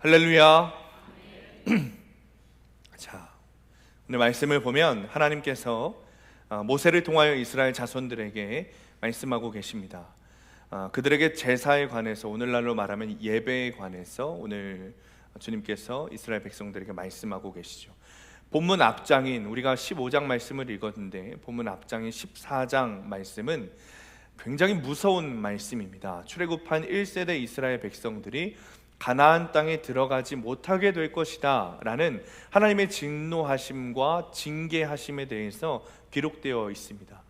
할렐루야. 자, 오늘 말씀을 보면 하나님께서 모세를 통하여 이스라엘 자손들에게 말씀하고 계십니다. 그들에게 제사에 관해서, 오늘날로 말하면 예배에 관해서 오늘 주님께서 이스라엘 백성들에게 말씀하고 계시죠. 본문 앞장인, 우리가 15장 말씀을 읽었는데 본문 앞장인 14장 말씀은 굉장히 무서운 말씀입니다. 출애굽한 1세대 이스라엘 백성들이 가나안 땅에 들어가지 못하게 될 것이다 라는 하나님의 진노하심과 징계하심에 대해서 기록되어 있습니다.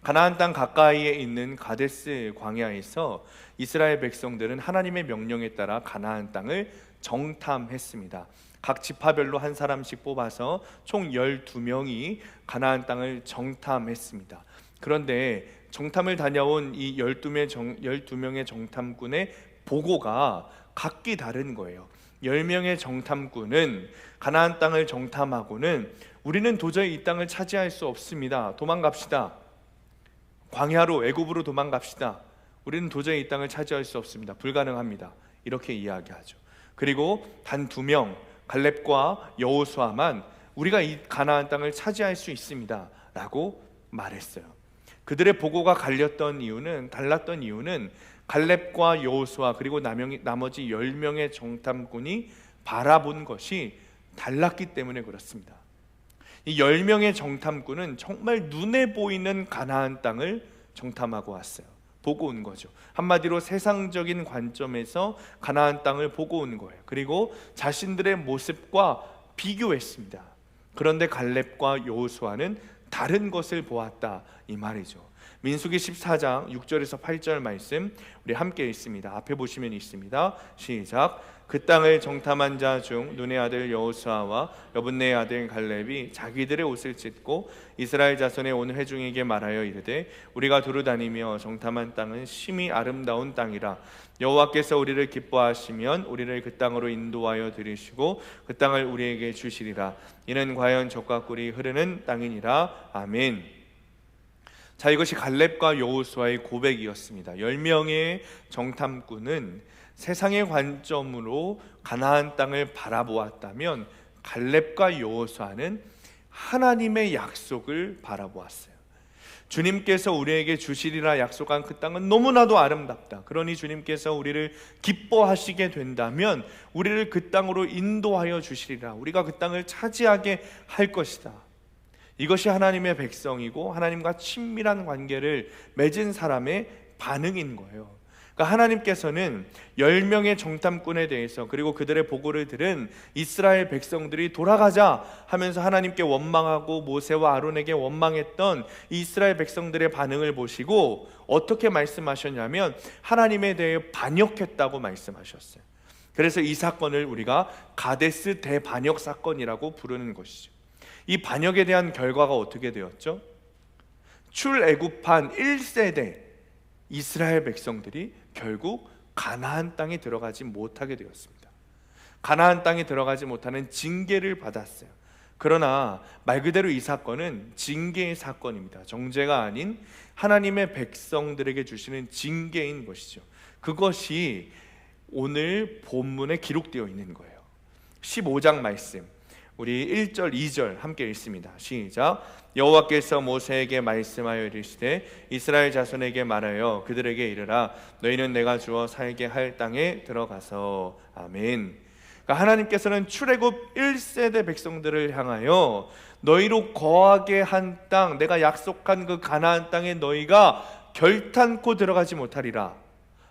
가나안 땅 가까이에 있는 가데스 광야에서 이스라엘 백성들은 하나님의 명령에 따라 가나안 땅을 정탐했습니다. 각 지파별로 한 사람씩 뽑아서 총 12명이 가나안 땅을 정탐했습니다. 그런데 정탐을 다녀온 이 12명의 정탐꾼의 보고가 각기 다른 거예요. 10명의 정탐꾼은 가나안 땅을 정탐하고는 우리는 도저히 이 땅을 차지할 수 없습니다. 도망갑시다. 광야로, 애굽으로 도망갑시다. 우리는 도저히 이 땅을 차지할 수 없습니다. 불가능합니다. 이렇게 이야기하죠. 그리고 단 2명, 갈렙과 여호수아만 우리가 이 가나안 땅을 차지할 수 있습니다 라고 말했어요. 그들의 보고가 달랐던 이유는 갈렙과 여호수아 그리고 나머지 10명의 정탐꾼이 바라본 것이 달랐기 때문에 그렇습니다. 이 10명의 정탐꾼은 정말 눈에 보이는 가나안 땅을 정탐하고 왔어요. 보고 온 거죠. 한마디로 세상적인 관점에서 가나안 땅을 보고 온 거예요. 그리고 자신들의 모습과 비교했습니다. 그런데 갈렙과 여호수아는 다른 것을 보았다 이 말이죠. 민수기 14장 6절에서 8절 말씀 우리 함께 읽습니다. 앞에 보시면 있습니다. 시작. 그 땅을 정탐한 자 중 눈의 아들 여호수아와 여분네의 아들 갈렙이 자기들의 옷을 찢고 이스라엘 자손의 온 회중에게 말하여 이르되 우리가 두루 다니며 정탐한 땅은 심히 아름다운 땅이라. 여호와께서 우리를 기뻐하시면 우리를 그 땅으로 인도하여 들이시고 그 땅을 우리에게 주시리라. 이는 과연 젖과 꿀이 흐르는 땅이니라. 아멘. 자, 이것이 갈렙과 여호수아의 고백이었습니다. 10명의 정탐꾼은 세상의 관점으로 가나안 땅을 바라보았다면 갈렙과 여호수아는 하나님의 약속을 바라보았어요. 주님께서 우리에게 주시리라 약속한 그 땅은 너무나도 아름답다. 그러니 주님께서 우리를 기뻐하시게 된다면 우리를 그 땅으로 인도하여 주시리라. 우리가 그 땅을 차지하게 할 것이다. 이것이 하나님의 백성이고 하나님과 친밀한 관계를 맺은 사람의 반응인 거예요. 그러니까 하나님께서는 10명의 정탐꾼에 대해서 그리고 그들의 보고를 들은 이스라엘 백성들이 돌아가자 하면서 하나님께 원망하고 모세와 아론에게 원망했던 이스라엘 백성들의 반응을 보시고 어떻게 말씀하셨냐면 하나님에 대해 반역했다고 말씀하셨어요. 그래서 이 사건을 우리가 가데스 대반역 사건이라고 부르는 것이죠. 이 반역에 대한 결과가 어떻게 되었죠? 출애굽한 1세대 이스라엘 백성들이 결국 가나안 땅에 들어가지 못하게 되었습니다. 가나안 땅에 들어가지 못하는 징계를 받았어요. 그러나 말 그대로 이 사건은 징계의 사건입니다. 정죄가 아닌 하나님의 백성들에게 주시는 징계인 것이죠. 그것이 오늘 본문에 기록되어 있는 거예요. 15장 말씀 우리 1절 2절 함께 읽습니다. 시작. 여호와께서 모세에게 말씀하여 이르시되 이스라엘 자손에게 말하여 그들에게 이르라 너희는 내가 주어 살게 할 땅에 들어가서. 아멘. 그러니까 하나님께서는 출애굽 1세대 백성들을 향하여 너희로 거하게 한 땅, 내가 약속한 그 가나안 땅에 너희가 결탄코 들어가지 못하리라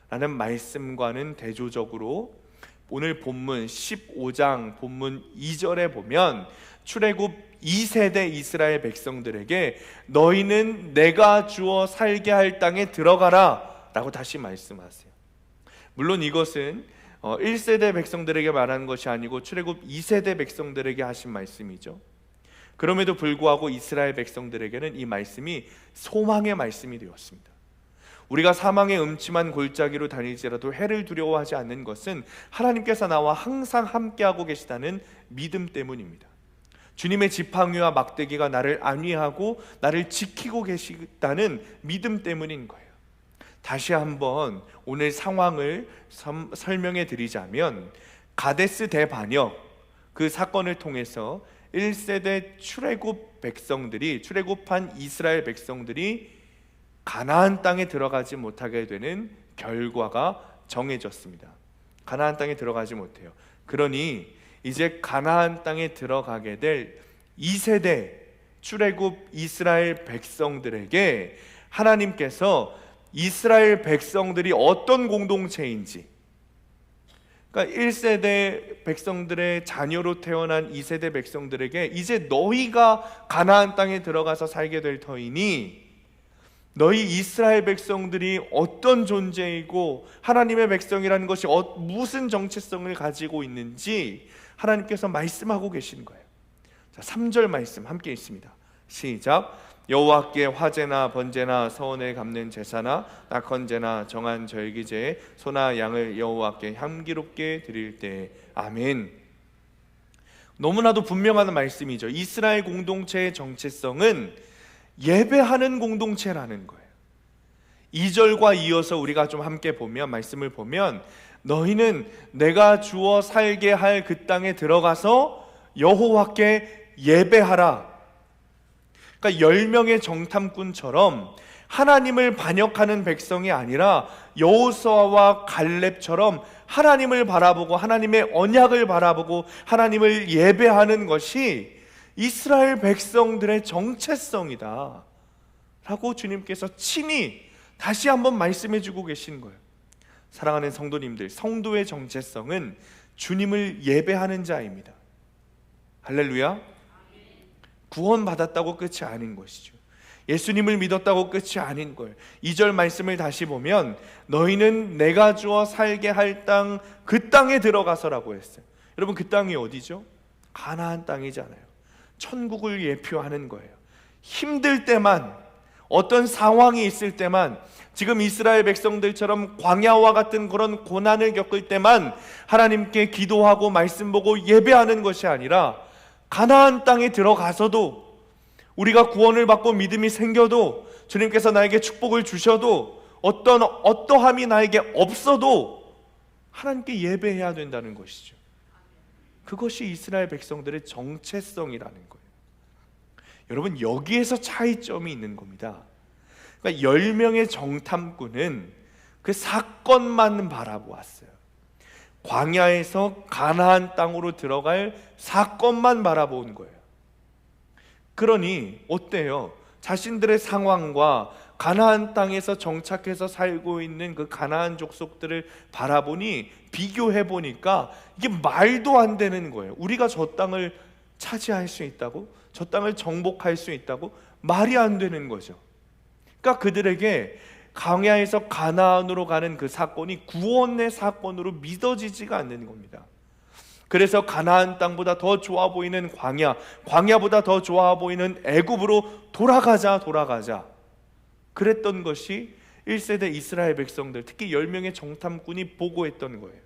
라는 말씀과는 대조적으로 오늘 본문 15장 본문 2절에 보면 출애굽 2세대 이스라엘 백성들에게 너희는 내가 주어 살게 할 땅에 들어가라 라고 다시 말씀하세요. 물론 이것은 1세대 백성들에게 말하는 것이 아니고 출애굽 2세대 백성들에게 하신 말씀이죠. 그럼에도 불구하고 이스라엘 백성들에게는 이 말씀이 소망의 말씀이 되었습니다. 우리가 사망의 음침한 골짜기로 다닐지라도 해를 두려워하지 않는 것은 하나님께서 나와 항상 함께하고 계시다는 믿음 때문입니다. 주님의 지팡이와 막대기가 나를 안위하고 나를 지키고 계시다는 믿음 때문인 거예요. 다시 한번 오늘 상황을 설명해 드리자면 가데스 대반역 그 사건을 통해서 1세대 출애굽한 이스라엘 백성들이 가나안 땅에 들어가지 못하게 되는 결과가 정해졌습니다. 가나안 땅에 들어가지 못해요. 그러니 이제 가나안 땅에 들어가게 될 2세대 출애굽 이스라엘 백성들에게 하나님께서 이스라엘 백성들이 어떤 공동체인지, 그러니까 1세대 백성들의 자녀로 태어난 2세대 백성들에게 이제 너희가 가나안 땅에 들어가서 살게 될 터이니 너희 이스라엘 백성들이 어떤 존재이고 하나님의 백성이라는 것이 무슨 정체성을 가지고 있는지 하나님께서 말씀하고 계신 거예요. 자, 3절 말씀 함께 있습니다. 시작. 여호와께 화제나 번제나 서원을 갚는 제사나 낙헌제나 정한 절기제에 소나 양을 여호와께 향기롭게 드릴 때. 아멘. 너무나도 분명한 말씀이죠. 이스라엘 공동체의 정체성은 예배하는 공동체라는 거예요. 2절과 이어서 우리가 좀 함께 보면, 말씀을 보면, 너희는 내가 주어 살게 할 그 땅에 들어가서 여호와께 예배하라. 그러니까 10명의 정탐꾼처럼 하나님을 반역하는 백성이 아니라 여호수아와 갈렙처럼 하나님을 바라보고 하나님의 언약을 바라보고 하나님을 예배하는 것이 이스라엘 백성들의 정체성이다 라고 주님께서 친히 다시 한번 말씀해 주고 계신 거예요. 사랑하는 성도님들, 성도의 정체성은 주님을 예배하는 자입니다. 할렐루야. 구원받았다고 끝이 아닌 것이죠. 예수님을 믿었다고 끝이 아닌 거예요. 2절 말씀을 다시 보면 너희는 내가 주어 살게 할 땅, 그 땅에 들어가서라고 했어요. 여러분, 그 땅이 어디죠? 가나안 땅이잖아요. 천국을 예표하는 거예요. 힘들 때만, 어떤 상황이 있을 때만, 지금 이스라엘 백성들처럼 광야와 같은 그런 고난을 겪을 때만 하나님께 기도하고 말씀 보고 예배하는 것이 아니라 가나안 땅에 들어가서도, 우리가 구원을 받고 믿음이 생겨도, 주님께서 나에게 축복을 주셔도, 어떠함이 나에게 없어도 하나님께 예배해야 된다는 것이죠. 그것이 이스라엘 백성들의 정체성이라는 거예요. 여러분, 여기에서 차이점이 있는 겁니다. 그러니까 10명의 정탐꾼은 그 사건만 바라보았어요. 광야에서 가나안 땅으로 들어갈 사건만 바라본 거예요. 그러니 어때요? 자신들의 상황과 가나안 땅에서 정착해서 살고 있는 그 가나안 족속들을 바라보니, 비교해 보니까 이게 말도 안 되는 거예요. 우리가 저 땅을 차지할 수 있다고? 저 땅을 정복할 수 있다고? 말이 안 되는 거죠. 그러니까 그들에게 광야에서 가나안으로 가는 그 사건이 구원의 사건으로 믿어지지가 않는 겁니다. 그래서 가나안 땅보다 더 좋아 보이는 광야보다 더 좋아 보이는 애굽으로 돌아가자 그랬던 것이 1세대 이스라엘 백성들, 특히 10명의 정탐꾼이 보고했던 거예요.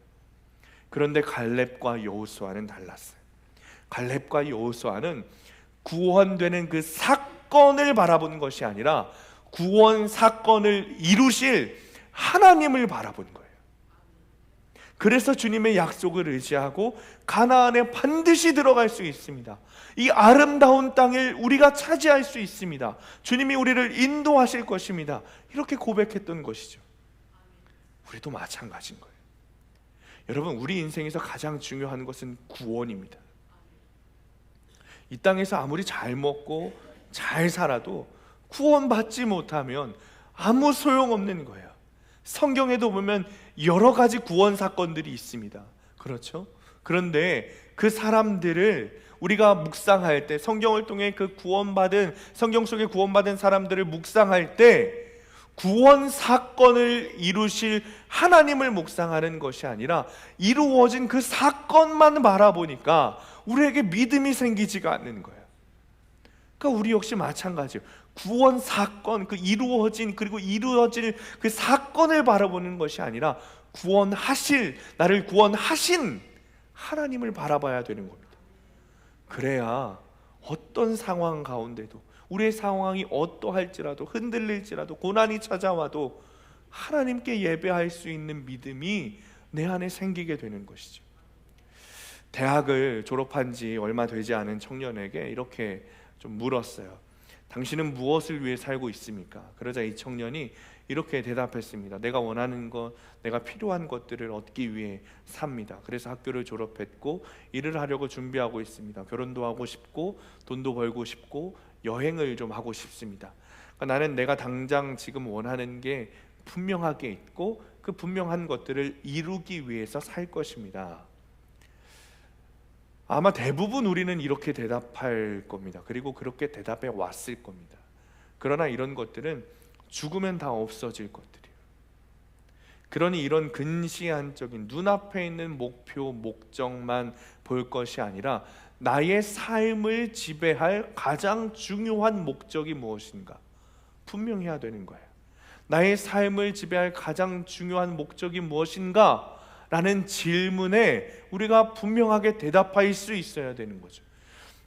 그런데 갈렙과 여호수아는 달랐어요. 갈렙과 여호수아는 구원되는 그 사건을 바라보는 것이 아니라 구원 사건을 이루실 하나님을 바라본 거예요. 그래서 주님의 약속을 의지하고 가나안에 반드시 들어갈 수 있습니다. 이 아름다운 땅을 우리가 차지할 수 있습니다. 주님이 우리를 인도하실 것입니다. 이렇게 고백했던 것이죠. 우리도 마찬가지인 거예요. 여러분, 우리 인생에서 가장 중요한 것은 구원입니다. 이 땅에서 아무리 잘 먹고 잘 살아도 구원받지 못하면 아무 소용없는 거예요. 성경에도 보면 여러 가지 구원 사건들이 있습니다. 그렇죠? 그런데 그 사람들을 우리가 묵상할 때, 성경을 통해 그 구원받은, 성경 속에 구원받은 사람들을 묵상할 때 구원 사건을 이루실 하나님을 묵상하는 것이 아니라 이루어진 그 사건만 바라보니까 우리에게 믿음이 생기지가 않는 거예요. 그러니까 우리 역시 마찬가지예요. 구원 사건, 그 이루어진, 그리고 이루어질 그 사건을 바라보는 것이 아니라 나를 구원하신 하나님을 바라봐야 되는 겁니다. 그래야 어떤 상황 가운데도, 우리의 상황이 어떠할지라도, 흔들릴지라도, 고난이 찾아와도 하나님께 예배할 수 있는 믿음이 내 안에 생기게 되는 것이죠. 대학을 졸업한 지 얼마 되지 않은 청년에게 이렇게 좀 물었어요. 당신은 무엇을 위해 살고 있습니까? 그러자 이 청년이 이렇게 대답했습니다. 내가 원하는 것, 내가 필요한 것들을 얻기 위해 삽니다. 그래서 학교를 졸업했고 일을 하려고 준비하고 있습니다. 결혼도 하고 싶고 돈도 벌고 싶고 여행을 좀 하고 싶습니다. 그러니까 나는 내가 당장 지금 원하는 게 분명하게 있고 그 분명한 것들을 이루기 위해서 살 것입니다. 아마 대부분 우리는 이렇게 대답할 겁니다. 그리고 그렇게 대답해 왔을 겁니다. 그러나 이런 것들은 죽으면 다 없어질 것들이에요. 그러니 이런 근시안적인 눈앞에 있는 목표, 목적만 볼 것이 아니라 나의 삶을 지배할 가장 중요한 목적이 무엇인가 분명해야 되는 거예요. 나의 삶을 지배할 가장 중요한 목적이 무엇인가? 라는 질문에 우리가 분명하게 대답할 수 있어야 되는 거죠.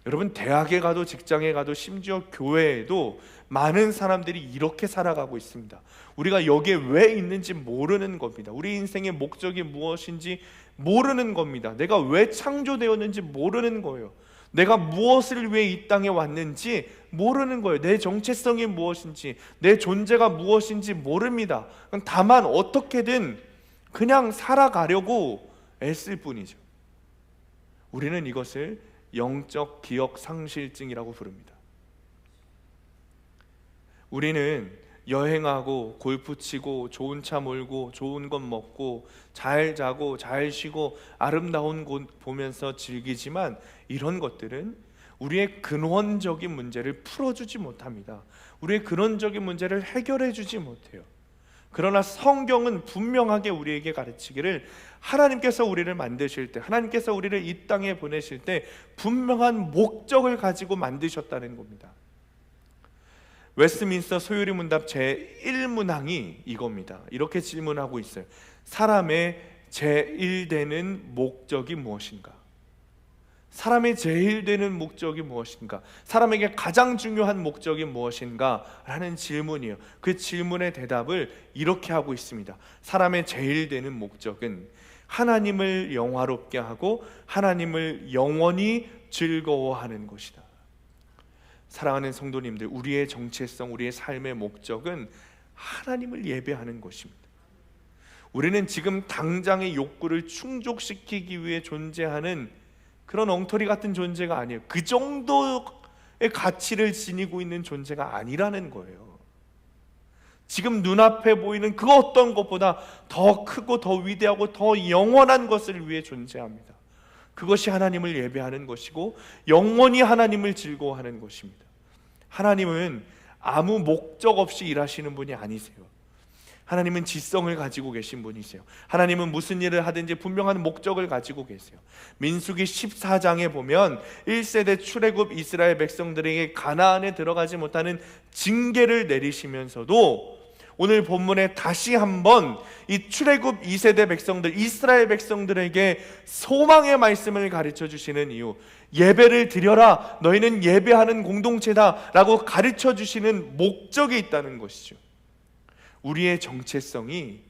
여러분, 대학에 가도 직장에 가도 심지어 교회에도 많은 사람들이 이렇게 살아가고 있습니다. 우리가 여기에 왜 있는지 모르는 겁니다. 우리 인생의 목적이 무엇인지 모르는 겁니다. 내가 왜 창조되었는지 모르는 거예요. 내가 무엇을 위해 이 땅에 왔는지 모르는 거예요. 내 정체성이 무엇인지, 내 존재가 무엇인지 모릅니다. 다만 어떻게든 그냥 살아가려고 애쓸 뿐이죠. 우리는 이것을 영적 기억 상실증이라고 부릅니다. 우리는 여행하고 골프 치고 좋은 차 몰고 좋은 것 먹고 잘 자고 잘 쉬고 아름다운 곳 보면서 즐기지만 이런 것들은 우리의 근원적인 문제를 풀어주지 못합니다. 우리의 근원적인 문제를 해결해 주지 못해요. 그러나 성경은 분명하게 우리에게 가르치기를 하나님께서 우리를 만드실 때, 하나님께서 우리를 이 땅에 보내실 때 분명한 목적을 가지고 만드셨다는 겁니다. 웨스트민스터 소요리 문답 제1문항이 이겁니다. 이렇게 질문하고 있어요. 사람의 제1되는 목적이 무엇인가? 사람의 제일되는 목적이 무엇인가? 사람에게 가장 중요한 목적이 무엇인가? 라는 질문이에요. 그 질문의 대답을 이렇게 하고 있습니다. 사람의 제일되는 목적은 하나님을 영화롭게 하고 하나님을 영원히 즐거워하는 것이다. 사랑하는 성도님들, 우리의 정체성, 우리의 삶의 목적은 하나님을 예배하는 것입니다. 우리는 지금 당장의 욕구를 충족시키기 위해 존재하는 그런 엉터리 같은 존재가 아니에요. 그 정도의 가치를 지니고 있는 존재가 아니라는 거예요. 지금 눈앞에 보이는 그 어떤 것보다 더 크고 더 위대하고 더 영원한 것을 위해 존재합니다. 그것이 하나님을 예배하는 것이고 영원히 하나님을 즐거워하는 것입니다. 하나님은 아무 목적 없이 일하시는 분이 아니세요. 하나님은 지성을 가지고 계신 분이세요. 하나님은 무슨 일을 하든지 분명한 목적을 가지고 계세요. 민수기 14장에 보면 1세대 출애굽 이스라엘 백성들에게 가나안에 들어가지 못하는 징계를 내리시면서도 오늘 본문에 다시 한번 이 출애굽 2세대 백성들, 이스라엘 백성들에게 소망의 말씀을 가르쳐 주시는 이유, 예배를 드려라, 너희는 예배하는 공동체다 라고 가르쳐 주시는 목적이 있다는 것이죠. 우리의 정체성이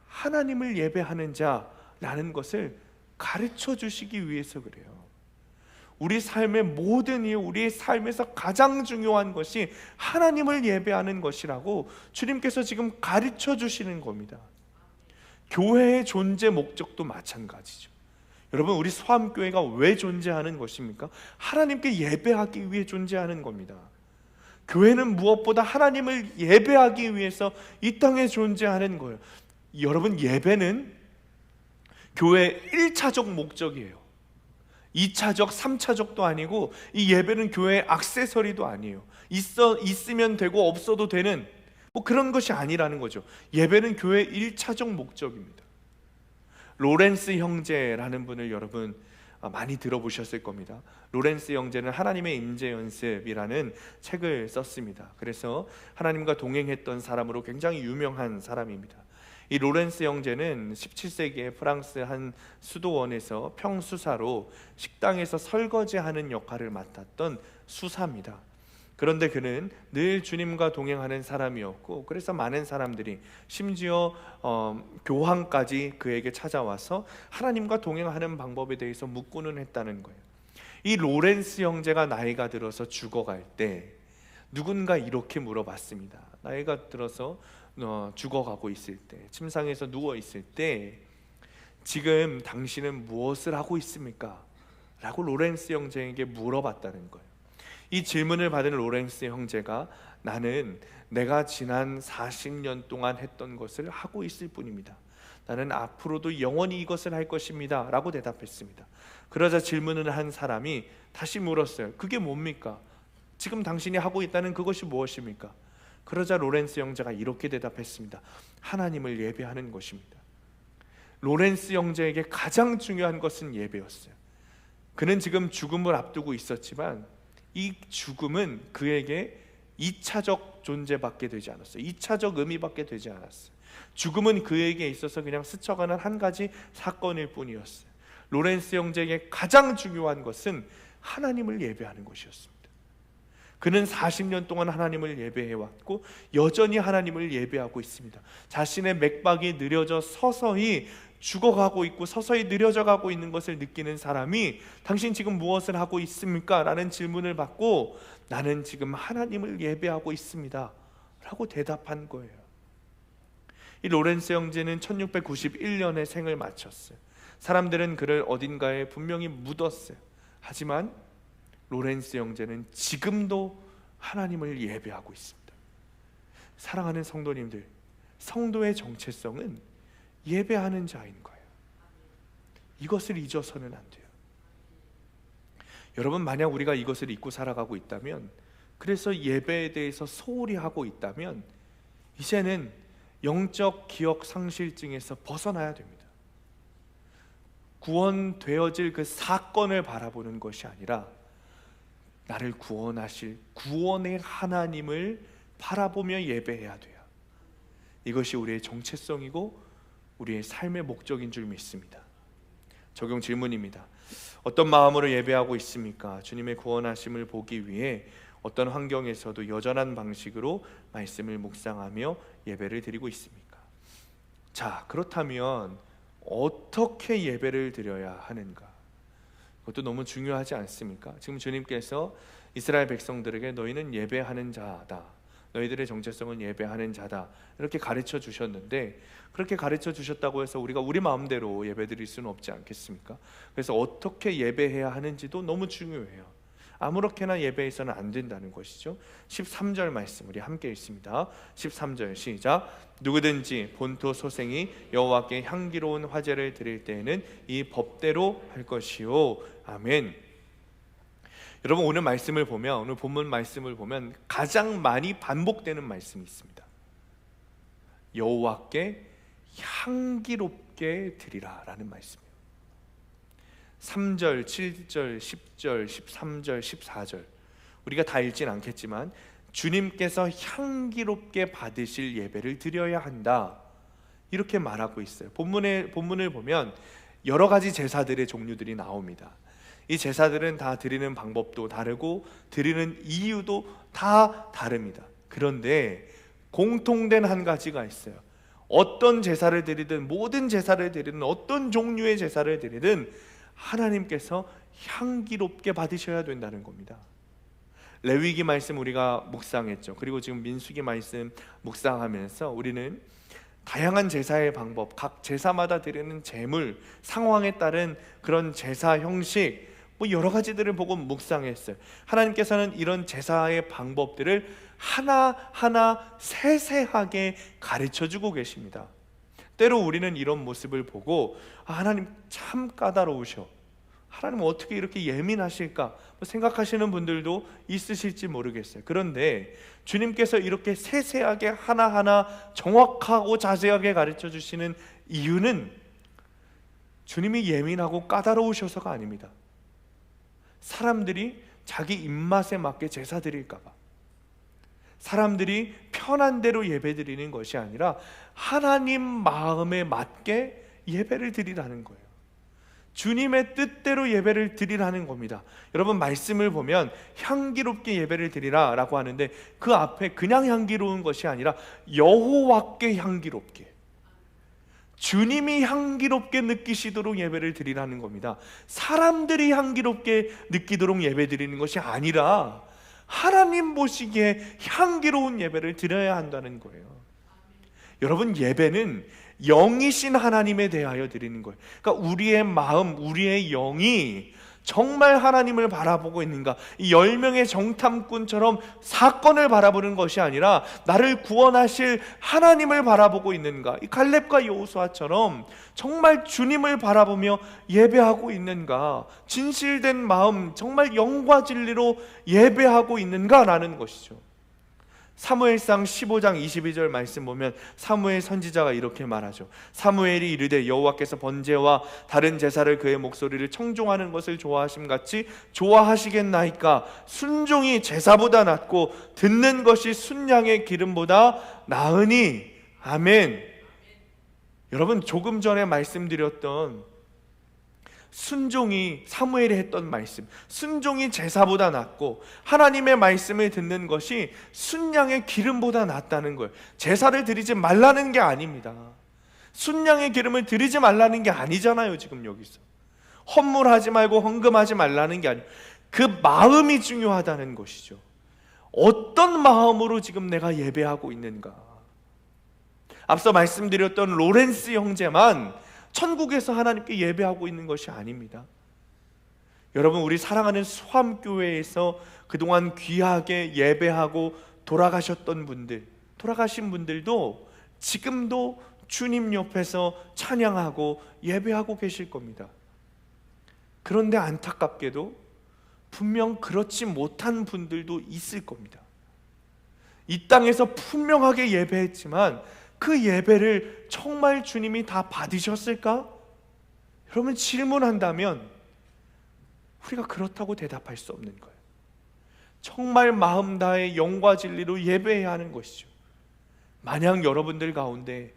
하나님을 예배하는 자라는 것을 가르쳐 주시기 위해서 그래요. 우리 삶의 모든 이유, 우리의 삶에서 가장 중요한 것이 하나님을 예배하는 것이라고 주님께서 지금 가르쳐 주시는 겁니다. 교회의 존재 목적도 마찬가지죠. 여러분, 우리 소암교회가 왜 존재하는 것입니까? 하나님께 예배하기 위해 존재하는 겁니다. 교회는 무엇보다 하나님을 예배하기 위해서 이 땅에 존재하는 거예요. 여러분, 예배는 교회의 1차적 목적이에요. 2차적, 3차적도 아니고 이 예배는 교회의 액세서리도 아니에요. 있으면 되고 없어도 되는 그런 것이 아니라는 거죠. 예배는 교회의 1차적 목적입니다. 로렌스 형제라는 분을 여러분 많이 들어보셨을 겁니다. 로렌스 형제는 하나님의 임재 연습이라는 책을 썼습니다. 그래서 하나님과 동행했던 사람으로 굉장히 유명한 사람입니다. 이 로렌스 형제는 17세기에 프랑스 한 수도원에서 평수사로 식당에서 설거지하는 역할을 맡았던 수사입니다. 그런데 그는 늘 주님과 동행하는 사람이었고, 그래서 많은 사람들이 심지어 교황까지 그에게 찾아와서 하나님과 동행하는 방법에 대해서 묻고는 했다는 거예요. 이 로렌스 형제가 나이가 들어서 죽어갈 때 누군가 이렇게 물어봤습니다. 나이가 들어서 죽어가고 있을 때, 침상에서 누워 있을 때 지금 당신은 무엇을 하고 있습니까? 라고 로렌스 형제에게 물어봤다는 거예요. 이 질문을 받은 로렌스 형제가 나는 내가 지난 40년 동안 했던 것을 하고 있을 뿐입니다. 나는 앞으로도 영원히 이것을 할 것입니다 라고 대답했습니다. 그러자 질문을 한 사람이 다시 물었어요. 그게 뭡니까? 지금 당신이 하고 있다는 그것이 무엇입니까? 그러자 로렌스 형제가 이렇게 대답했습니다. 하나님을 예배하는 것입니다. 로렌스 형제에게 가장 중요한 것은 예배였어요. 그는 지금 죽음을 앞두고 있었지만 이 죽음은 그에게 2차적 존재밖에 되지 않았어요. 2차적 의미밖에 되지 않았어요. 죽음은 그에게 있어서 그냥 스쳐가는 한 가지 사건일 뿐이었어요. 로렌스 형제에게 가장 중요한 것은 하나님을 예배하는 것이었습니다. 그는 40년 동안 하나님을 예배해왔고 여전히 하나님을 예배하고 있습니다. 자신의 맥박이 느려져 서서히 죽어가고 있고 서서히 느려져 가고 있는 것을 느끼는 사람이 당신 지금 무엇을 하고 있습니까? 라는 질문을 받고 나는 지금 하나님을 예배하고 있습니다 라고 대답한 거예요. 이 로렌스 형제는 1691년에 생을 마쳤어요. 사람들은 그를 어딘가에 분명히 묻었어요. 하지만 로렌스 형제는 지금도 하나님을 예배하고 있습니다. 사랑하는 성도님들, 성도의 정체성은 예배하는 자인 거예요. 이것을 잊어서는 안 돼요. 여러분, 만약 우리가 이것을 잊고 살아가고 있다면, 그래서 예배에 대해서 소홀히 하고 있다면 이제는 영적 기억 상실증에서 벗어나야 됩니다. 구원되어질 그 사건을 바라보는 것이 아니라 나를 구원하실 구원의 하나님을 바라보며 예배해야 돼요. 이것이 우리의 정체성이고 우리의 삶의 목적인 줄 믿습니다. 적용 질문입니다. 어떤 마음으로 예배하고 있습니까? 주님의 구원하심을 보기 위해 어떤 환경에서도 여전한 방식으로 말씀을 묵상하며 예배를 드리고 있습니까? 자, 그렇다면 어떻게 예배를 드려야 하는가? 그것도 너무 중요하지 않습니까? 지금 주님께서 이스라엘 백성들에게 너희는 예배하는 자다, 너희들의 정체성은 예배하는 자다, 이렇게 가르쳐 주셨는데, 그렇게 가르쳐 주셨다고 해서 우리가 우리 마음대로 예배 드릴 수는 없지 않겠습니까? 그래서 어떻게 예배해야 하는지도 너무 중요해요. 아무렇게나 예배해서는 안 된다는 것이죠. 13절 말씀 우리 함께 읽습니다. 13절 시작. 누구든지 본토 소생이 여호와께 향기로운 화제를 드릴 때에는 이 법대로 할 것이요. 아멘. 여러분, 오늘 말씀을 보면, 오늘 본문 말씀을 보면 가장 많이 반복되는 말씀이 있습니다. 여호와께 향기롭게 드리라 라는 말씀이에요. 3절, 7절, 10절, 13절, 14절 우리가 다 읽진 않겠지만 주님께서 향기롭게 받으실 예배를 드려야 한다, 이렇게 말하고 있어요. 본문을 보면 여러 가지 제사들의 종류들이 나옵니다. 이 제사들은 다 드리는 방법도 다르고 드리는 이유도 다 다릅니다. 그런데 공통된 한 가지가 있어요. 어떤 제사를 드리든, 모든 제사를 드리든, 어떤 종류의 제사를 드리든 하나님께서 향기롭게 받으셔야 된다는 겁니다. 레위기 말씀 우리가 묵상했죠. 그리고 지금 민수기 말씀 묵상하면서 우리는 다양한 제사의 방법, 각 제사마다 드리는 제물, 상황에 따른 그런 제사 형식, 여러 가지들을 보고 묵상했어요. 하나님께서는 이런 제사의 방법들을 하나하나 세세하게 가르쳐주고 계십니다. 때로 우리는 이런 모습을 보고 하나님 참 까다로우셔, 하나님 어떻게 이렇게 예민하실까 생각하시는 분들도 있으실지 모르겠어요. 그런데 주님께서 이렇게 세세하게 하나하나 정확하고 자세하게 가르쳐 주시는 이유는 주님이 예민하고 까다로우셔서가 아닙니다. 사람들이 자기 입맛에 맞게 제사 드릴까 봐, 사람들이 편한 대로 예배 드리는 것이 아니라 하나님 마음에 맞게 예배를 드리라는 거예요. 주님의 뜻대로 예배를 드리라는 겁니다. 여러분, 말씀을 보면 향기롭게 예배를 드리라 라고 하는데, 그 앞에 그냥 향기로운 것이 아니라 여호와께 향기롭게, 주님이 향기롭게 느끼시도록 예배를 드리라는 겁니다. 사람들이 향기롭게 느끼도록 예배 드리는 것이 아니라 하나님 보시기에 향기로운 예배를 드려야 한다는 거예요. 여러분, 예배는 영이신 하나님에 대하여 드리는 거예요. 그러니까 우리의 마음, 우리의 영이 정말 하나님을 바라보고 있는가, 이 10명의 정탐꾼처럼 사건을 바라보는 것이 아니라 나를 구원하실 하나님을 바라보고 있는가, 이 갈렙과 여호수아처럼 정말 주님을 바라보며 예배하고 있는가, 진실된 마음, 정말 영과 진리로 예배하고 있는가라는 것이죠. 사무엘상 15장 22절 말씀 보면 사무엘 선지자가 이렇게 말하죠. 사무엘이 이르되 여호와께서 번제와 다른 제사를 그의 목소리를 청종하는 것을 좋아하심같이 좋아하시겠나이까. 순종이 제사보다 낫고 듣는 것이 순양의 기름보다 나으니. 아멘. 여러분, 조금 전에 말씀드렸던 순종이, 사무엘이 했던 말씀, 순종이 제사보다 낫고 하나님의 말씀을 듣는 것이 순양의 기름보다 낫다는 거예요. 제사를 드리지 말라는 게 아닙니다. 순양의 기름을 드리지 말라는 게 아니잖아요. 지금 여기서 헌물하지 말고 헌금하지 말라는 게 아니에요. 그 마음이 중요하다는 것이죠. 어떤 마음으로 지금 내가 예배하고 있는가. 앞서 말씀드렸던 로렌스 형제만 천국에서 하나님께 예배하고 있는 것이 아닙니다. 여러분, 우리 사랑하는 수함교회에서 그동안 귀하게 예배하고 돌아가셨던 분들, 돌아가신 분들도 지금도 주님 옆에서 찬양하고 예배하고 계실 겁니다. 그런데 안타깝게도 분명 그렇지 못한 분들도 있을 겁니다. 이 땅에서 분명하게 예배했지만 그 예배를 정말 주님이 다 받으셨을까? 여러분, 질문한다면 우리가 그렇다고 대답할 수 없는 거예요. 정말 마음 다해 영과 진리로 예배해야 하는 것이죠. 만약 여러분들 가운데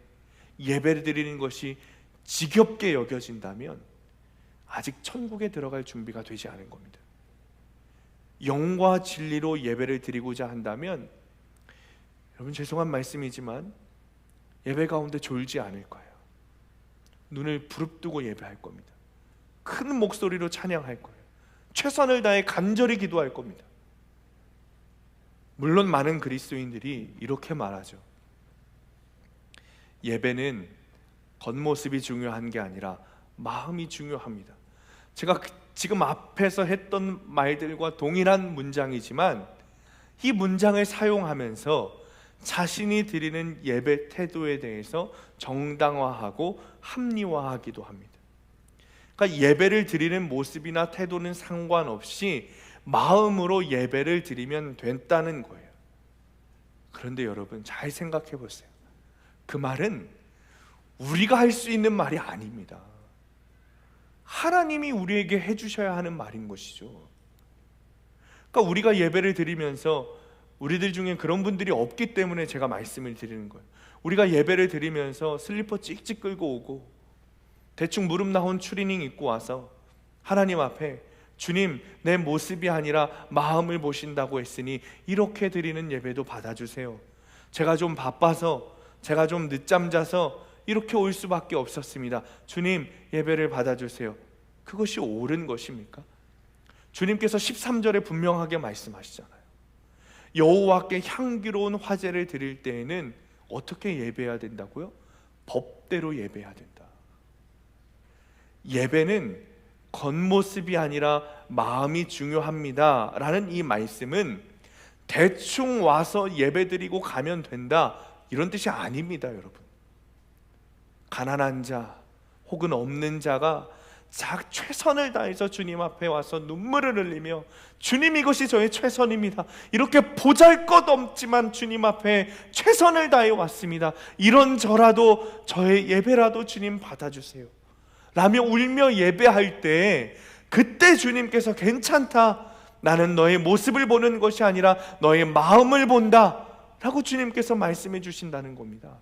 예배를 드리는 것이 지겹게 여겨진다면 아직 천국에 들어갈 준비가 되지 않은 겁니다. 영과 진리로 예배를 드리고자 한다면, 여러분, 죄송한 말씀이지만 예배 가운데 졸지 않을 거예요. 눈을 부릅뜨고 예배할 겁니다. 큰 목소리로 찬양할 거예요. 최선을 다해 간절히 기도할 겁니다. 물론 많은 그리스도인들이 이렇게 말하죠. 예배는 겉모습이 중요한 게 아니라 마음이 중요합니다. 제가 지금 앞에서 했던 말들과 동일한 문장이지만 이 문장을 사용하면서 자신이 드리는 예배 태도에 대해서 정당화하고 합리화하기도 합니다. 그러니까 예배를 드리는 모습이나 태도는 상관없이 마음으로 예배를 드리면 된다는 거예요. 그런데 여러분, 잘 생각해 보세요. 그 말은 우리가 할 수 있는 말이 아닙니다. 하나님이 우리에게 해주셔야 하는 말인 것이죠. 그러니까 우리가 예배를 드리면서, 우리들 중에 그런 분들이 없기 때문에 제가 말씀을 드리는 거예요. 우리가 예배를 드리면서 슬리퍼 찍찍 끌고 오고 대충 무릎 나온 추리닝 입고 와서 하나님 앞에 주님, 내 모습이 아니라 마음을 보신다고 했으니 이렇게 드리는 예배도 받아주세요. 제가 좀 바빠서, 제가 좀 늦잠 자서 이렇게 올 수밖에 없었습니다. 주님, 예배를 받아주세요. 그것이 옳은 것입니까? 주님께서 13절에 분명하게 말씀하시잖아요. 여호와께 향기로운 화제를 드릴 때에는 어떻게 예배해야 된다고요? 법대로 예배해야 된다. 예배는 겉모습이 아니라 마음이 중요합니다 라는 이 말씀은 대충 와서 예배드리고 가면 된다, 이런 뜻이 아닙니다. 여러분, 가난한 자 혹은 없는 자가 최선을 다해서 주님 앞에 와서 눈물을 흘리며 주님, 이것이 저의 최선입니다, 이렇게 보잘것없지만 주님 앞에 최선을 다해 왔습니다, 이런저라도 저의 예배라도 주님 받아주세요 라며 울며 예배할 때, 그때 주님께서 괜찮다, 나는 너의 모습을 보는 것이 아니라 너의 마음을 본다 라고 주님께서 말씀해 주신다는 겁니다.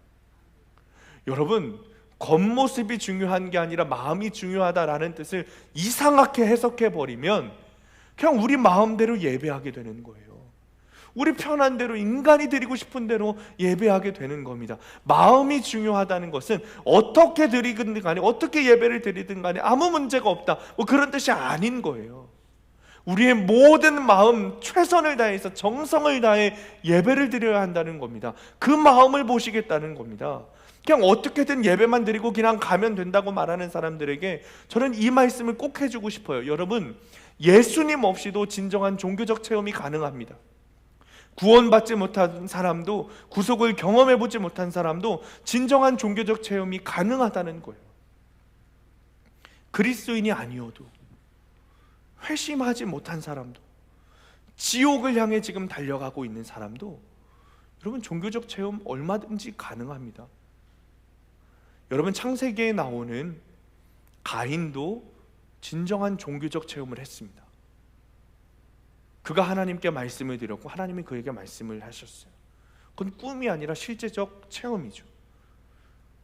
여러분, 겉모습이 중요한 게 아니라 마음이 중요하다라는 뜻을 이상하게 해석해 버리면 그냥 우리 마음대로 예배하게 되는 거예요. 우리 편한 대로, 인간이 드리고 싶은 대로 예배하게 되는 겁니다. 마음이 중요하다는 것은 어떻게 드리든 간에, 어떻게 예배를 드리든 간에 아무 문제가 없다, 뭐 그런 뜻이 아닌 거예요. 우리의 모든 마음, 최선을 다해서 정성을 다해 예배를 드려야 한다는 겁니다. 그 마음을 보시겠다는 겁니다. 그냥 어떻게든 예배만 드리고 그냥 가면 된다고 말하는 사람들에게 저는 이 말씀을 꼭 해주고 싶어요. 여러분, 예수님 없이도 진정한 종교적 체험이 가능합니다. 구원받지 못한 사람도, 구속을 경험해보지 못한 사람도 진정한 종교적 체험이 가능하다는 거예요. 그리스도인이 아니어도, 회심하지 못한 사람도, 지옥을 향해 지금 달려가고 있는 사람도 여러분 종교적 체험 얼마든지 가능합니다. 여러분, 창세기에 나오는 가인도 진정한 종교적 체험을 했습니다. 그가 하나님께 말씀을 드렸고 하나님이 그에게 말씀을 하셨어요. 그건 꿈이 아니라 실제적 체험이죠.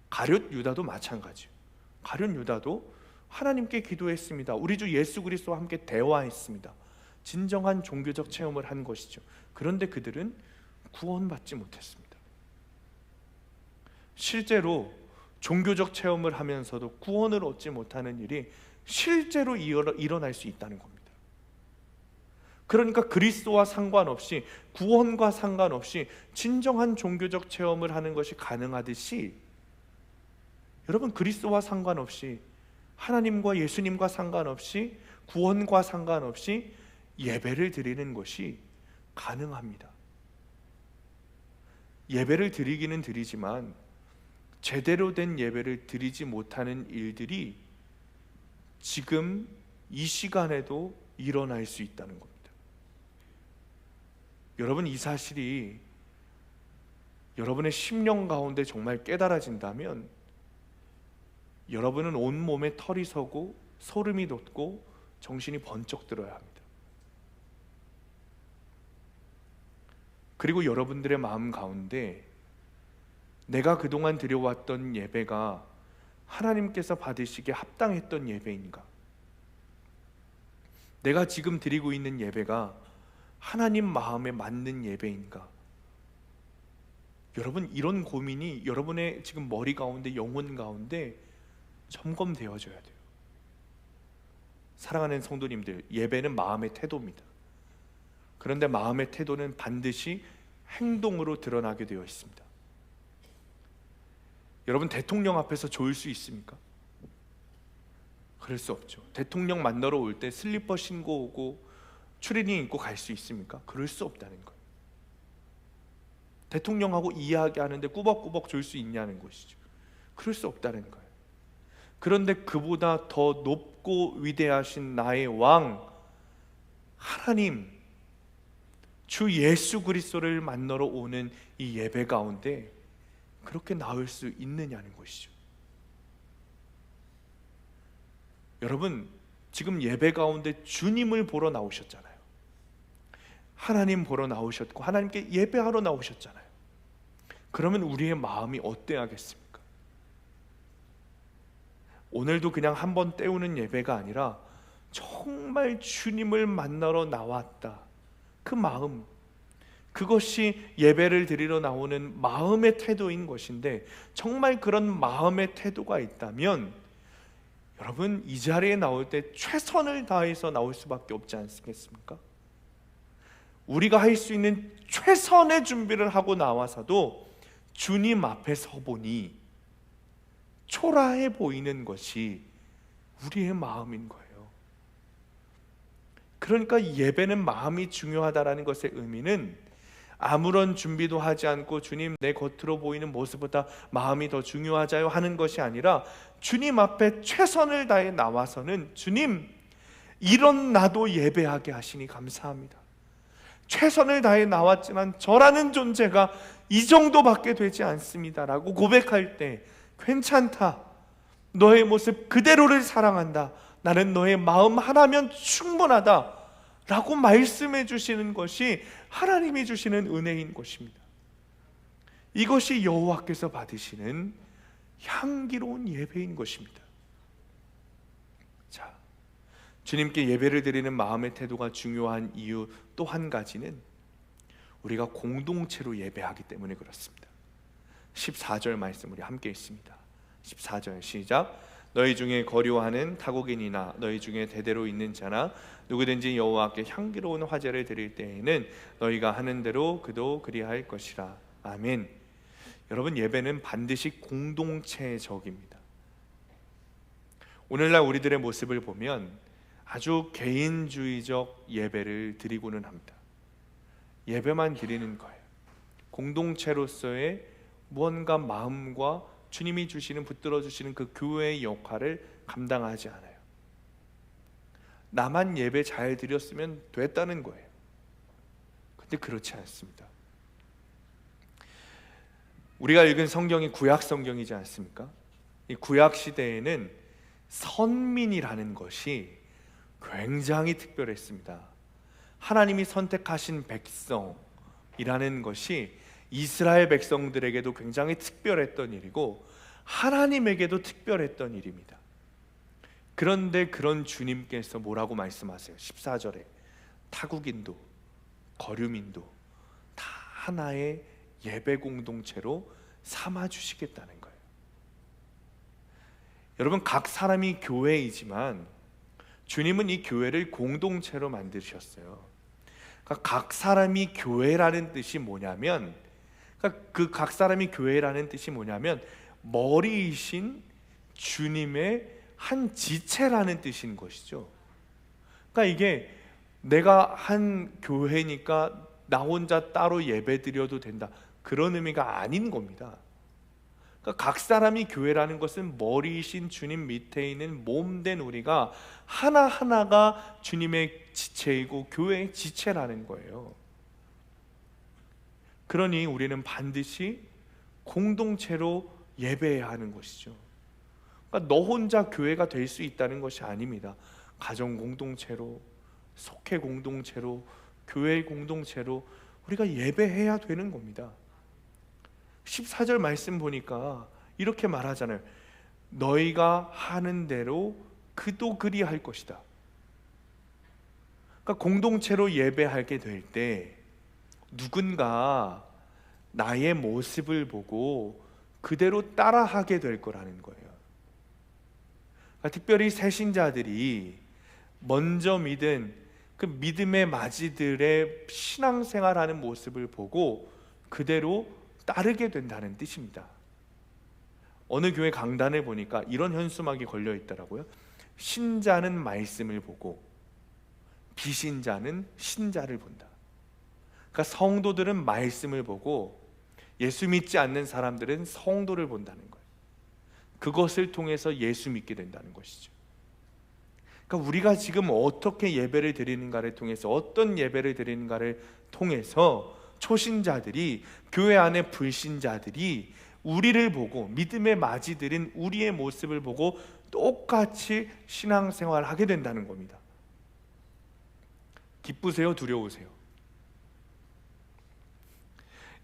가룟 유다도 마찬가지예요. 가룟 유다도 하나님께 기도했습니다. 우리 주 예수 그리스도와 함께 대화했습니다. 진정한 종교적 체험을 한 것이죠. 그런데 그들은 구원받지 못했습니다. 실제로 종교적 체험을 하면서도 구원을 얻지 못하는 일이 실제로 일어날 수 있다는 겁니다. 그러니까 그리스도와 상관없이, 구원과 상관없이 진정한 종교적 체험을 하는 것이 가능하듯이, 여러분, 그리스도와 상관없이, 하나님과 예수님과 상관없이, 구원과 상관없이 예배를 드리는 것이 가능합니다. 예배를 드리기는 드리지만 제대로 된 예배를 드리지 못하는 일들이 지금 이 시간에도 일어날 수 있다는 겁니다. 여러분, 이 사실이 여러분의 심령 가운데 정말 깨달아진다면 여러분은 온몸에 털이 서고 소름이 돋고 정신이 번쩍 들어야 합니다. 그리고 여러분들의 마음 가운데 내가 그동안 드려왔던 예배가 하나님께서 받으시기에 합당했던 예배인가? 내가 지금 드리고 있는 예배가 하나님 마음에 맞는 예배인가? 여러분, 이런 고민이 여러분의 지금 머리 가운데, 영혼 가운데 점검되어져야 돼요. 사랑하는 성도님들, 예배는 마음의 태도입니다. 그런데 마음의 태도는 반드시 행동으로 드러나게 되어 있습니다. 여러분, 대통령 앞에서 졸 수 있습니까? 그럴 수 없죠. 대통령 만나러 올 때 슬리퍼 신고 오고 추리닝 입고 갈 수 있습니까? 그럴 수 없다는 거예요. 대통령하고 이야기하는데 꾸벅꾸벅 졸 수 있냐는 것이죠. 그럴 수 없다는 거예요. 그런데 그보다 더 높고 위대하신 나의 왕 하나님, 주 예수 그리스도를 만나러 오는 이 예배 가운데 그렇게 나올 수 있느냐는 것이죠. 여러분, 지금 예배 가운데 주님을 보러 나오셨잖아요. 하나님 보러 나오셨고 하나님께 예배하러 나오셨잖아요. 그러면 우리의 마음이 어때야겠습니까? 오늘도 그냥 한번 때우는 예배가 아니라 정말 주님을 만나러 나왔다, 그 마음, 그것이 예배를 드리러 나오는 마음의 태도인 것인데, 정말 그런 마음의 태도가 있다면 여러분, 이 자리에 나올 때 최선을 다해서 나올 수밖에 없지 않겠습니까? 우리가 할 수 있는 최선의 준비를 하고 나와서도 주님 앞에 서보니 초라해 보이는 것이 우리의 마음인 거예요. 그러니까 예배는 마음이 중요하다라는 것의 의미는 아무런 준비도 하지 않고 주님, 내 겉으로 보이는 모습보다 마음이 더 중요하자요 하는 것이 아니라, 주님 앞에 최선을 다해 나와서는 주님, 이런 나도 예배하게 하시니 감사합니다. 최선을 다해 나왔지만 저라는 존재가 이 정도밖에 되지 않습니다 라고 고백할 때, 괜찮다, 너의 모습 그대로를 사랑한다, 나는 너의 마음 하나면 충분하다 라고 말씀해 주시는 것이 하나님이 주시는 은혜인 것입니다. 이것이 여호와께서 받으시는 향기로운 예배인 것입니다. 자, 주님께 예배를 드리는 마음의 태도가 중요한 이유 또 한 가지는 우리가 공동체로 예배하기 때문에 그렇습니다. 14절 말씀 우리 함께 있습니다. 14절 시작. 너희 중에 거류하는 타국인이나 너희 중에 대대로 있는 자나 누구든지 여호와께 향기로운 화제를 드릴 때에는 너희가 하는 대로 그도 그리할 것이라. 아멘. 여러분, 예배는 반드시 공동체적입니다. 오늘날 우리들의 모습을 보면 아주 개인주의적 예배를 드리고는 합니다. 예배만 드리는 거예요. 공동체로서의 무언가 마음과 주님이 주시는, 붙들어 주시는 그 교회의 역할을 감당하지 않아요. 나만 예배 잘 드렸으면 됐다는 거예요. 근데 그렇지 않습니다. 우리가 읽은 성경이 구약 성경이지 않습니까? 이 구약 시대에는 선민이라는 것이 굉장히 특별했습니다. 하나님이 선택하신 백성이라는 것이 이스라엘 백성들에게도 굉장히 특별했던 일이고 하나님에게도 특별했던 일입니다. 그런데 그런 주님께서 뭐라고 말씀하세요? 14절에 타국인도 거류민도 다 하나의 예배 공동체로 삼아주시겠다는 거예요. 여러분, 각 사람이 교회이지만 주님은 이 교회를 공동체로 만드셨어요. 그러니까 각 사람이 교회라는 뜻이 뭐냐면, 그 각 사람이 교회라는 뜻이 뭐냐면 머리이신 주님의 한 지체라는 뜻인 것이죠. 그러니까 이게 내가 한 교회니까 나 혼자 따로 예배 드려도 된다, 그런 의미가 아닌 겁니다. 그러니까 각 사람이 교회라는 것은 머리이신 주님 밑에 있는 몸된 우리가 하나하나가 주님의 지체이고 교회의 지체라는 거예요. 그러니 우리는 반드시 공동체로 예배해야 하는 것이죠. 그러니까 너 혼자 교회가 될 수 있다는 것이 아닙니다. 가정 공동체로, 속회 공동체로, 교회 공동체로 우리가 예배해야 되는 겁니다. 14절 말씀 보니까 이렇게 말하잖아요. 너희가 하는 대로 그도 그리할 것이다. 그러니까 공동체로 예배하게 될 때 누군가 나의 모습을 보고 그대로 따라하게 될 거라는 거예요. 그러니까 특별히 새신자들이 먼저 믿은 그 믿음의 맞이들의 신앙생활하는 모습을 보고 그대로 따르게 된다는 뜻입니다. 어느 교회 강단에 보니까 이런 현수막이 걸려 있더라고요. 신자는 말씀을 보고 비신자는 신자를 본다. 그러니까 성도들은 말씀을 보고 예수 믿지 않는 사람들은 성도를 본다는 거예요. 그것을 통해서 예수 믿게 된다는 것이죠. 그러니까 우리가 지금 어떻게 예배를 드리는가를 통해서, 어떤 예배를 드리는가를 통해서 초신자들이, 교회 안에 불신자들이 우리를 보고, 믿음의 맞이들인 우리의 모습을 보고 똑같이 신앙생활을 하게 된다는 겁니다. 기쁘세요? 두려우세요?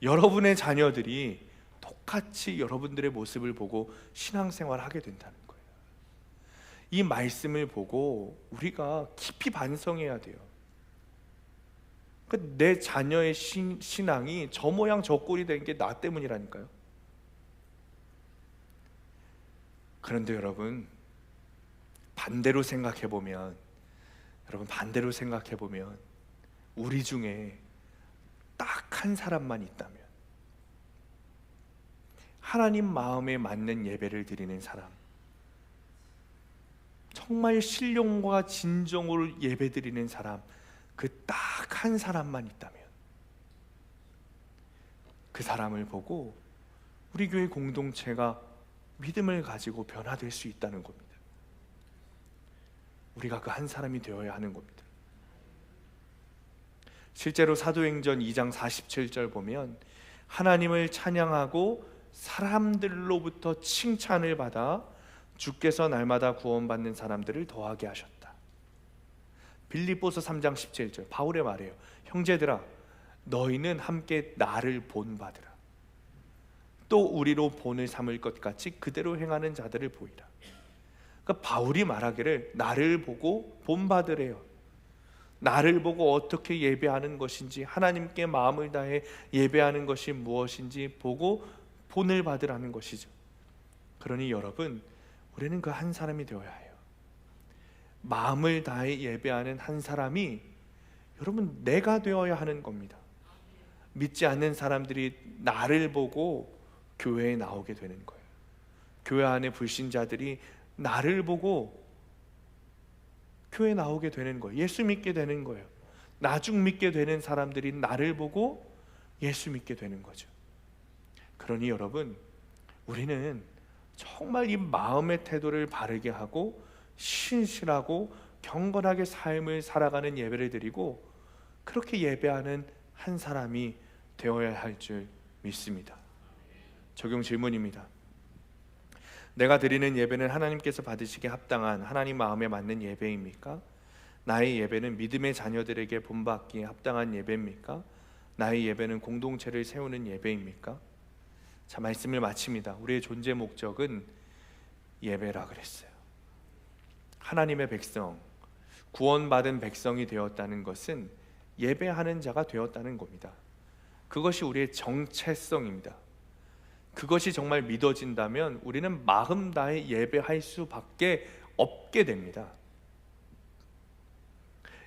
여러분의 자녀들이 똑같이 여러분들의 모습을 보고 신앙생활을 하게 된다는 거예요. 이 말씀을 보고 우리가 깊이 반성해야 돼요. 내 자녀의 신앙이 저 모양 저 꼴이 된 게 나 때문이라니까요. 그런데 여러분, 반대로 생각해 보면 우리 중에 딱 한 사람만 있다면, 하나님 마음에 맞는 예배를 드리는 사람, 정말 신령과 진정으로 예배 드리는 사람, 그 딱 한 사람만 있다면 그 사람을 보고 우리 교회 공동체가 믿음을 가지고 변화될 수 있다는 겁니다. 우리가 그 한 사람이 되어야 하는 겁니다. 실제로 사도행전 2장 47절 보면 하나님을 찬양하고 사람들로부터 칭찬을 받아 주께서 날마다 구원받는 사람들을 더하게 하셨다. 빌립보서 3장 17절 바울의 말이에요. 형제들아, 너희는 함께 나를 본받으라. 또 우리로 본을 삼을 것 같이 그대로 행하는 자들을 보이라. 그러니까 바울이 말하기를 나를 보고 본받으래요. 나를 보고 어떻게 예배하는 것인지, 하나님께 마음을 다해 예배하는 것이 무엇인지 보고 본을 받으라는 것이죠. 그러니 여러분, 우리는 그 한 사람이 되어야 해요. 마음을 다해 예배하는 한 사람이 여러분 내가 되어야 하는 겁니다. 믿지 않는 사람들이 나를 보고 교회에 나오게 되는 거예요. 교회 안에 불신자들이 나를 보고 교회에 나오게 되는 거예요. 예수 믿게 되는 거예요. 나중 믿게 되는 사람들이 나를 보고 예수 믿게 되는 거죠. 그러니 여러분, 우리는 정말 이 마음의 태도를 바르게 하고 신실하고 경건하게 삶을 살아가는 예배를 드리고 그렇게 예배하는 한 사람이 되어야 할 줄 믿습니다. 적용 질문입니다. 내가 드리는 예배는 하나님께서 받으시기에 합당한 하나님 마음에 맞는 예배입니까? 나의 예배는 믿음의 자녀들에게 본받기에 합당한 예배입니까? 나의 예배는 공동체를 세우는 예배입니까? 자, 말씀을 마칩니다. 우리의 존재 목적은 예배라 그랬어요. 하나님의 백성, 구원받은 백성이 되었다는 것은 예배하는 자가 되었다는 겁니다. 그것이 우리의 정체성입니다. 그것이 정말 믿어진다면 우리는 마음 다해 예배할 수밖에 없게 됩니다.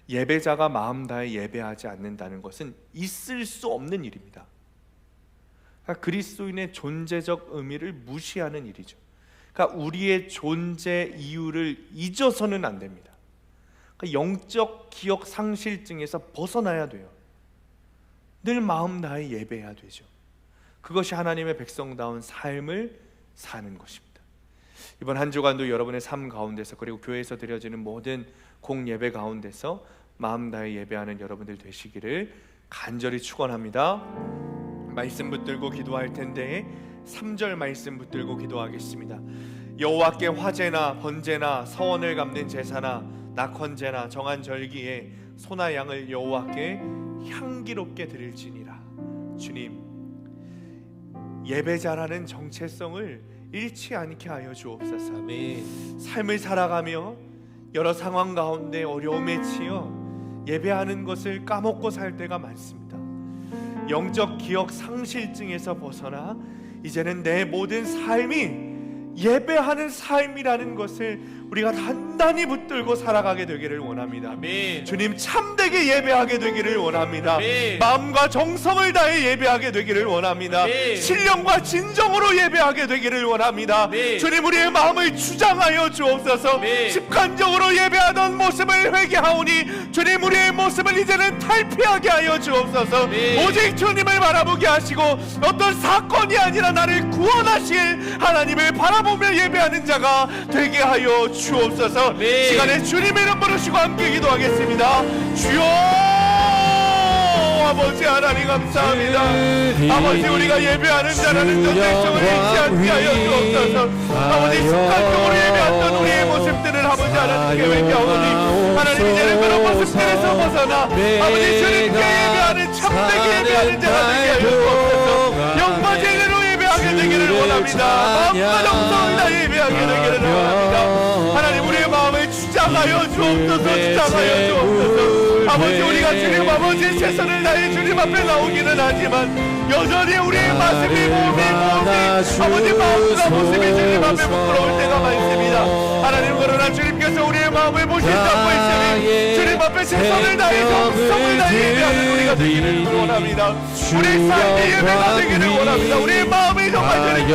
예배자가 마음 다해 예배하지 않는다는 것은 있을 수 없는 일입니다. 그러니까 그리스도인의 존재적 의미를 무시하는 일이죠. 그러니까 우리의 존재 이유를 잊어서는 안 됩니다. 그러니까 영적 기억 상실증에서 벗어나야 돼요. 늘 마음 다해 예배해야 되죠. 그것이 하나님의 백성다운 삶을 사는 것입니다. 이번 한 주간도 여러분의 삶 가운데서 그리고 교회에서 드려지는 모든 공예배 가운데서 마음 다해 예배하는 여러분들 되시기를 간절히 축원합니다. 말씀 붙들고 기도할 텐데 3절 말씀 붙들고 기도하겠습니다. 여호와께 화제나 번제나 서원을 갚는 제사나 낙헌제나 정한 절기에 소나 양을 여호와께 향기롭게 드릴지니라. 주님, 예배자라는 정체성을 잃지 않게 하여 주옵소서. 아멘. 삶을 살아가며 여러 상황 가운데 어려움에 치여 예배하는 것을 까먹고 살 때가 많습니다. 영적 기억 상실증에서 벗어나 이제는 내 모든 삶이 예배하는 삶이라는 것을 우리가 단단히 붙들고 살아가게 되기를 원합니다. 아멘. 주님, 참되게 예배하게 되기를 원합니다. 아멘. 마음과 정성을 다해 예배하게 되기를 원합니다. 아멘. 신령과 진정으로 예배하게 되기를 원합니다. 아멘. 주님, 우리의 마음을 주장하여 주옵소서. 아멘. 습관적으로 예배하던 모습을 회개하오니 주님, 우리의 모습을 이제는 탈피하게 하여 주옵소서. 아멘. 오직 주님을 바라보게 하시고 어떤 사건이 아니라 나를 구원하실 하나님을 바라보며 예배하는 자가 되게 하여 주옵소서. 네. 시간에 주님의 이름 부르시고 함께 기도하겠습니다. 주여, 아버지 하나님 감사합니다. 아버지, 우리가 예배하는 자라는 전쟁성을 잃지 않게 하여 주옵소서. 아버지, 습관적으로 예배했던 우리의 모습들을 아버지 하나님께 회개하오니 하나님, 이제는 그런 모습들에서 벗어나 아버지 주님께 예배하는 참되게 예배하는 자가 되게 하여 주옵소서. 영과 제대로 예배하게 되기를 원합니다. 마음과 정성을 다 예배하게 되기를 원합니다. 하나님, 우리의 마음을 주장하여 주옵소서. 주장하여 주옵소서. 아버지, 우리가 주님 아버지 최선을 다해 주님 앞에 나오기는 하지만 여전히 우리의 모습이 아버지 마음과 모습이 주님 앞에 부끄러울 때가 많습니다. 하나님, 그러나 주님께서 우리의 마음을 보실 수 없고 있으니 주님 앞에 최선을 다해 정성을 다해 예배하는 우리가 되기를 원합니다. 우리의 삶이 예배가 되기를 원합니다. 우리의 마음이 정말 주님께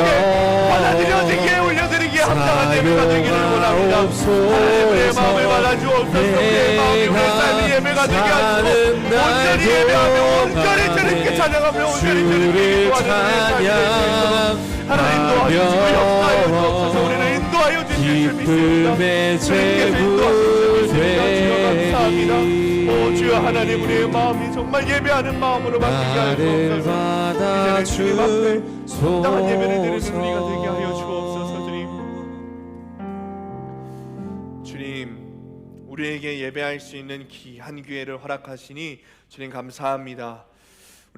받아들여지기에 올려드리기에 합당한 예배가 되기를 원합니다. 하나님, 우리의 마음을 받아주옵소서. 우리의 마음이 우리의 삶이 예배가 되게 하시고 온전히 예배하며 온전히 주님께 찬양하며 온전히 주님께 기도하는 우리의 삶이 하나님 도와주시고 역사하여 주옵소서. 우리를 인도하여 주실 줄 믿습니다. 주님께서 인도하실 줄 믿습니다. 주여 감사합니다. 오 주여, 하나님, 우리의 마음이 정말 예배하는 마음으로 바뀌게 하여 주옵소서. 이제는 주님 앞에 온당한 예배를 드리는 우리가 되게 하여 주옵소서. 주님, 우리에게 예배할 수 있는 귀한 기회를 허락하시니 주님 감사합니다.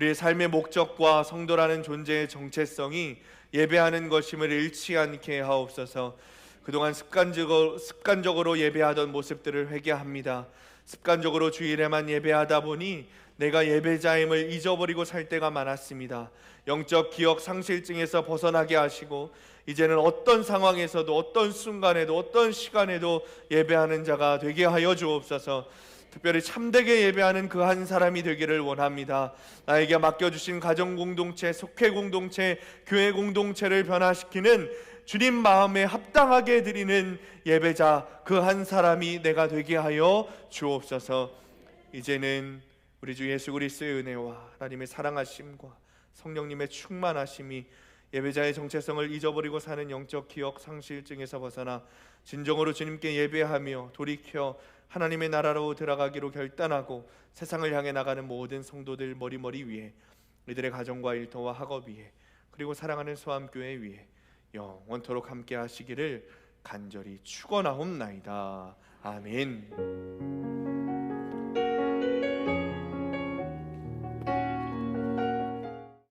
우리의 삶의 목적과 성도라는 존재의 정체성이 예배하는 것임을 잃지 않게 하옵소서. 그동안 습관적으로 예배하던 모습들을 회개합니다. 습관적으로 주일에만 예배하다 보니 내가 예배자임을 잊어버리고 살 때가 많았습니다. 영적 기억 상실증에서 벗어나게 하시고 이제는 어떤 상황에서도 어떤 순간에도 어떤 시간에도 예배하는 자가 되게 하여 주옵소서. 특별히 참되게 예배하는 그 한 사람이 되기를 원합니다. 나에게 맡겨주신 가정공동체, 속회공동체, 교회공동체를 변화시키는 주님 마음에 합당하게 드리는 예배자 그 한 사람이 내가 되게 하여 주옵소서. 이제는 우리 주 예수 그리스도의 은혜와 하나님의 사랑하심과 성령님의 충만하심이 예배자의 정체성을 잊어버리고 사는 영적 기억 상실증에서 벗어나 진정으로 주님께 예배하며 돌이켜 하나님의 나라로 들어가기로 결단하고 세상을 향해 나가는 모든 성도들 머리머리 위에, 이들의 가정과 일터와 학업 위에, 그리고 사랑하는 소암교회 위에 영원토록 함께 하시기를 간절히 축원하옵나이다. 아멘.